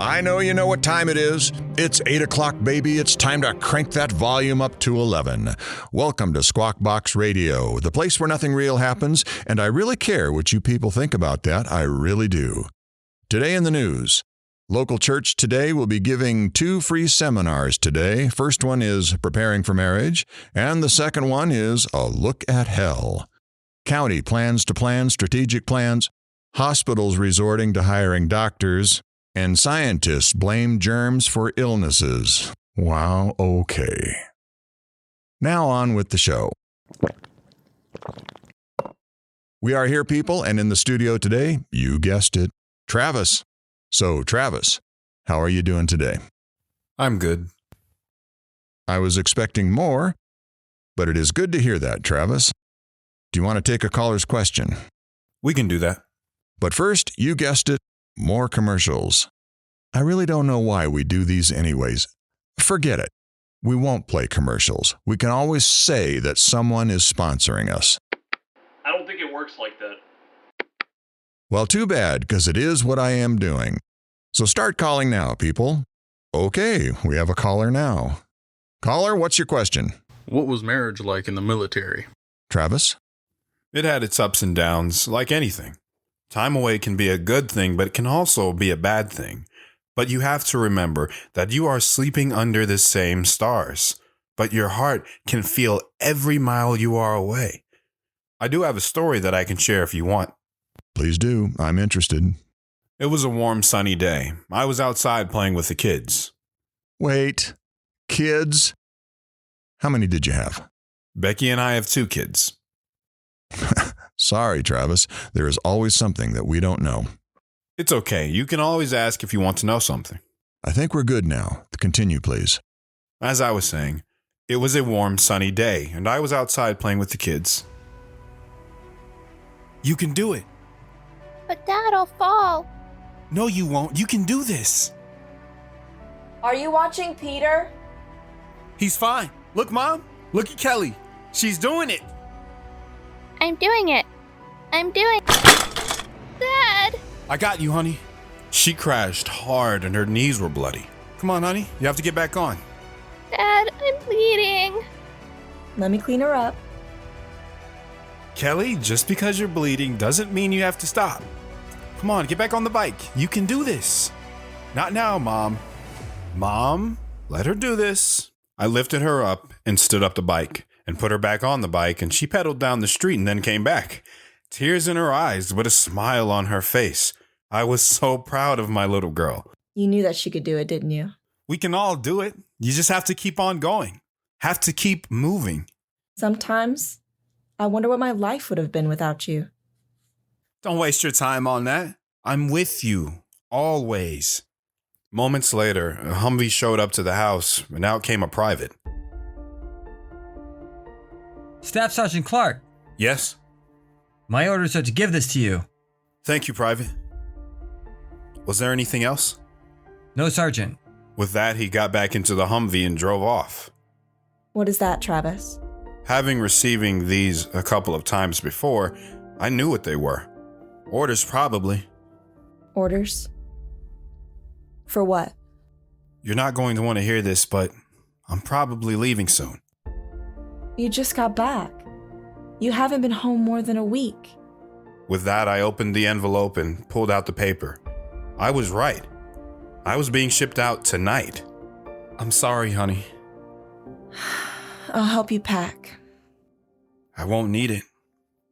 I know you know what time it is. It's 8 o'clock, baby. It's time to crank that volume up to 11. Welcome to Squawk Box Radio, the place where nothing real happens, and I really care what you people think about that. I really do. Today in the news, local church today will be giving 2 free seminars today. First one is Preparing for Marriage, and the second one is A Look at Hell. County plans to plan strategic plans, hospitals resorting to hiring doctors, and scientists blame germs for illnesses. Wow, okay. Now on with the show. We are here, people, and in the studio today, you guessed it, Travis. So, Travis, how are you doing today? I'm good. I was expecting more, but it is good to hear that, Travis. Do you want to take a caller's question? We can do that. But first, you guessed it, more commercials. I really don't know why we do these anyways. Forget it. We won't play commercials. We can always say that someone is sponsoring us. I don't think it works like that. Well, too bad, because it is what I am doing. So start calling now, people. Okay, we have a caller now. Caller, what's your question? What was marriage like in the military? Travis? It had its ups and downs, like anything. Time away can be a good thing, but it can also be a bad thing. But you have to remember that you are sleeping under the same stars, but your heart can feel every mile you are away. I do have a story that I can share if you want. Please do. I'm interested. It was a warm, sunny day. I was outside playing with the kids. Wait. Kids? How many did you have? Becky and I have 2 kids. Sorry, Travis. There is always something that we don't know. It's okay. You can always ask if you want to know something. I think we're good now. Continue, please. As I was saying, it was a warm, sunny day, and I was outside playing with the kids. You can do it. But Dad, I'll fall. No, you won't. You can do this. Are you watching Peter? He's fine. Look, Mom. Look at Kelly. She's doing it. I'm doing it. Dad! I got you, honey. She crashed hard and her knees were bloody. Come on, honey. You have to get back on. Dad, I'm bleeding. Let me clean her up. Kelly, just because you're bleeding doesn't mean you have to stop. Come on, get back on the bike. You can do this. Not now, Mom. Mom, let her do this. I lifted her up and stood up the bike and put her back on the bike, and she pedaled down the street and then came back. Tears in her eyes, but a smile on her face. I was so proud of my little girl. You knew that she could do it, didn't you? We can all do it. You just have to keep on going. Have to keep moving. Sometimes, I wonder what my life would have been without you. Don't waste your time on that. I'm with you, always. Moments later, a Humvee showed up to the house, and out came a private. Staff Sergeant Clark. Yes? My orders are to give this to you. Thank you, Private. Was there anything else? No, Sergeant. With that, he got back into the Humvee and drove off. What is that, Travis? Having receiving these a couple of times before, I knew what they were. Orders, probably. Orders? For what? You're not going to want to hear this, but I'm probably leaving soon. You just got back. You haven't been home more than a week. With that, I opened the envelope and pulled out the paper. I was right. I was being shipped out tonight. I'm sorry, honey. I'll help you pack. I won't need it.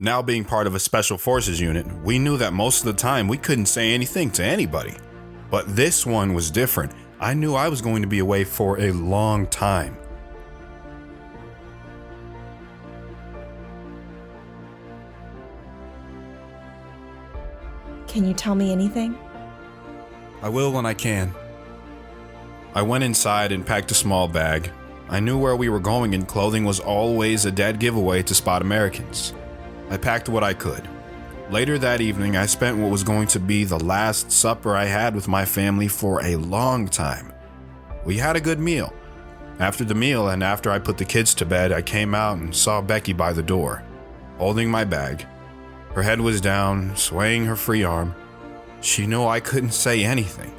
Now being part of a special forces unit, we knew that most of the time we couldn't say anything to anybody. But this one was different. I knew I was going to be away for a long time. Can you tell me anything? I will when I can. I went inside and packed a small bag. I knew where we were going, and clothing was always a dead giveaway to spot Americans. I packed what I could. Later that evening, I spent what was going to be the last supper I had with my family for a long time. We had a good meal. After the meal and after I put the kids to bed, I came out and saw Becky by the door, holding my bag. Her head was down, swaying her free arm. She knew I couldn't say anything.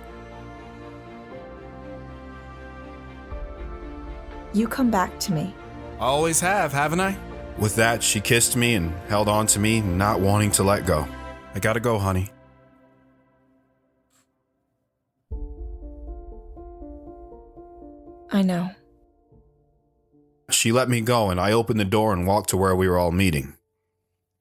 You come back to me. I always have, haven't I? With that, she kissed me and held on to me, not wanting to let go. I gotta go, honey. I know. She let me go, and I opened the door and walked to where we were all meeting.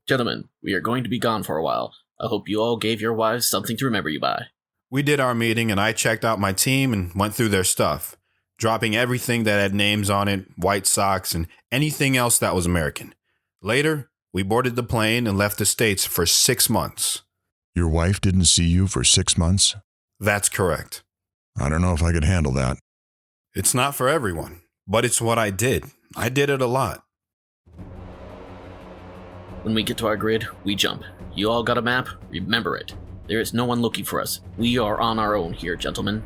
Gentlemen, we are going to be gone for a while. I hope you all gave your wives something to remember you by. We did our meeting, and I checked out my team and went through their stuff, dropping everything that had names on it, White Sox, and anything else that was American. Later, we boarded the plane and left the States for 6 months. Your wife didn't see you for 6 months? That's correct. I don't know if I could handle that. It's not for everyone, but it's what I did. I did it a lot. When we get to our grid, we jump. You all got a map? Remember it. There is no one looking for us. We are on our own here, gentlemen.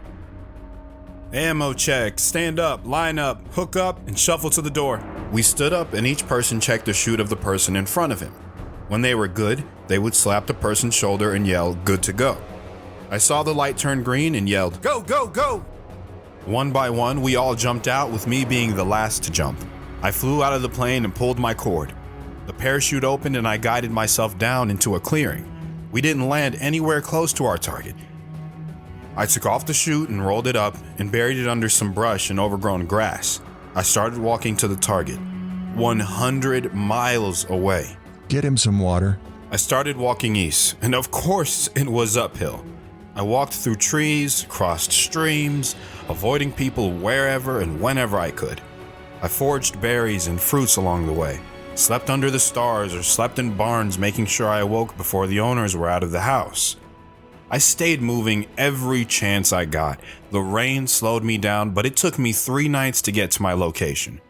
Ammo check, stand up, line up, hook up, and shuffle to the door. We stood up and each person checked the chute of the person in front of him. When they were good, they would slap the person's shoulder and yell, "Good to go." I saw the light turn green and yelled, "Go, go, go!" One by one, we all jumped out, with me being the last to jump. I flew out of the plane and pulled my cord. The parachute opened and I guided myself down into a clearing. We didn't land anywhere close to our target. I took off the chute and rolled it up and buried it under some brush and overgrown grass. I started walking to the target, 100 miles away. Get him some water. I started walking east, and of course it was uphill. I walked through trees, crossed streams, avoiding people wherever and whenever I could. I foraged berries and fruits along the way, slept under the stars or slept in barns, making sure I awoke before the owners were out of the house. I stayed moving every chance I got. The rain slowed me down, but it took me 3 nights to get to my location.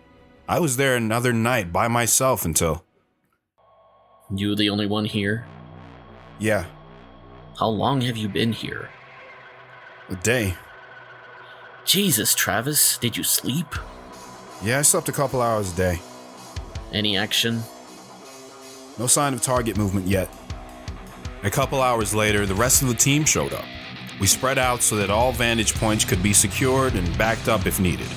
I was there another night by myself until... You the only one here? Yeah, How long have you been here? a day. Jesus, Travis, did you sleep? Yeah, I slept a couple hours a day. Any action? No sign of target movement yet. A couple hours later, the rest of the team showed up. We spread out so that all vantage points could be secured and backed up if needed.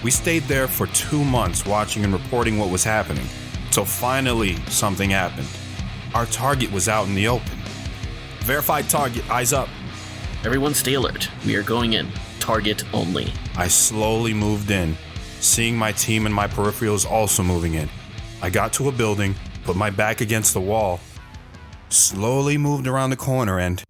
We stayed there for 2 months watching and reporting what was happening, until finally something happened. Our target was out in the open. Verified target, eyes up. Everyone stay alert. We are going in. Target only. I slowly moved in, seeing my team and my peripherals also moving in. I got to a building, put my back against the wall, slowly moved around the corner and...